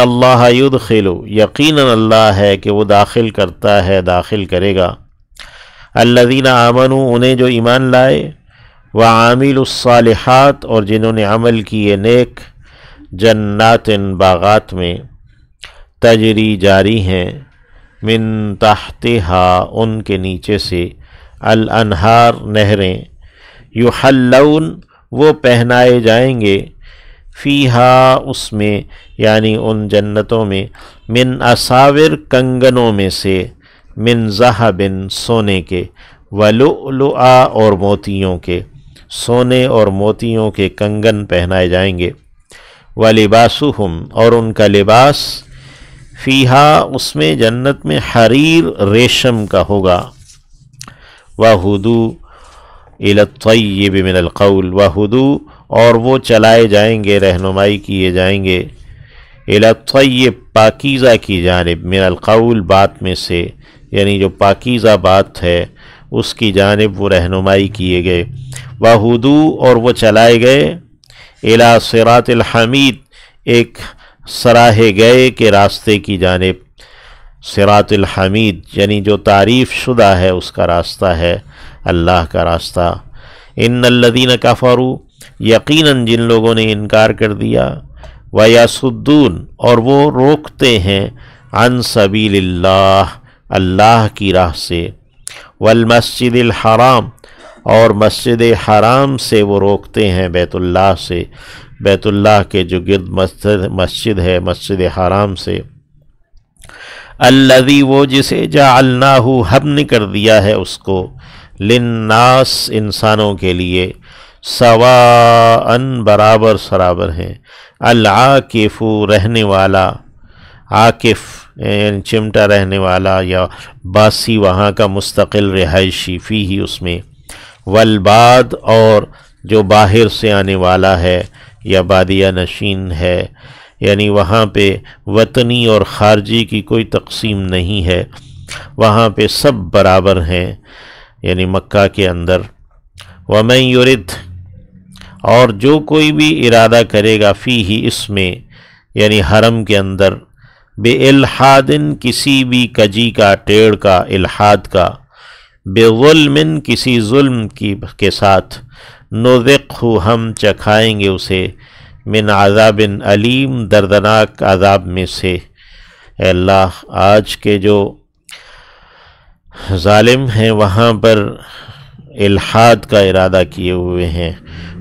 اللہ یدخل، یقیناً اللہ ہے کہ وہ داخل کرتا ہے، داخل کرے گا، الذین آمنوا، انہیں جو ایمان لائے، وعاملوا الصالحات، اور جنہوں نے عمل کیے نیک، جنات، باغات میں، تجری جاری ہیں، من تحتہا، ان کے نیچے سے، الانہار، نہریں، یحلون، وہ پہنائے جائیں گے، فیہا، اس میں، یعنی ان جنتوں میں، من اساور، کنگنوں میں سے، من ذہب، سونے کے، ولؤلؤا، اور موتیوں کے، سونے اور موتیوں کے کنگن پہنائے جائیں گے، ولباسہم، اور ان کا لباس، فیہا، اس میں، جنت میں، حریر، ریشم کا ہوگا، وہدو الی الطیب من القول، وہدو، اور وہ چلائے جائیں گے، رہنمائی کیے جائیں گے، الی الطیب، پاکیزہ کی جانب، من القول، بات میں سے، یعنی جو پاکیزہ بات ہے اس کی جانب وہ رہنمائی کیے گئے، وہدو، اور وہ چلائے گئے، الی صراط الحمید، ایک سراہے گئے کے راستے کی جانب، صراط الحمید، یعنی جو تعریف شدہ ہے اس کا راستہ ہے، اللہ کا راستہ، ان الذین کفروا، یقیناً جن لوگوں نے انکار کر دیا، ویصدون، اور وہ روکتے ہیں، عن سبیل اللہ، اللہ کی راہ سے، والمسجد الحرام، اور مسجد حرام سے وہ روکتے ہیں، بیت اللہ سے، بیت اللہ کے جو گرد مسجد ہے، مسجد حرام سے، الذی، وہ جسے، جعلناہ، ہم نے کر دیا ہے اس کو، للناس، انسانوں کے لیے، سواء، برابر سرابر ہیں، العاکف، رہنے والا، عاکف یعنی چمٹا رہنے والا یا باسی، وہاں کا مستقل رہائشی، فیہی، اس میں، والباد، اور جو باہر سے آنے والا ہے یا بادیہ نشین ہے، یعنی وہاں پہ وطنی اور خارجی کی کوئی تقسیم نہیں ہے، وہاں پہ سب برابر ہیں، یعنی مکہ کے اندر، وَمَن يُرِدْ، اور جو کوئی بھی ارادہ کرے گا، فیہ، اس میں، یعنی حرم کے اندر، بِإِلْحَادٍ، کسی بھی کجی کا، ٹیڑھ کا، الحاد کا، بِظُلْمٍ، کسی ظلم کے ساتھ، نُذِقْهُ، ہم چکھائیں گے اسے، من عذاب علیم، دردناک عذاب میں سے۔ اے اللہ، آج کے جو ظالم ہیں وہاں پر الحاد کا ارادہ کیے ہوئے ہیں،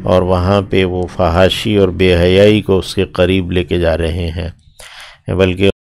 اور وہاں پہ وہ فحاشی اور بے حیائی کو اس کے قریب لے کے جا رہے ہیں، بلکہ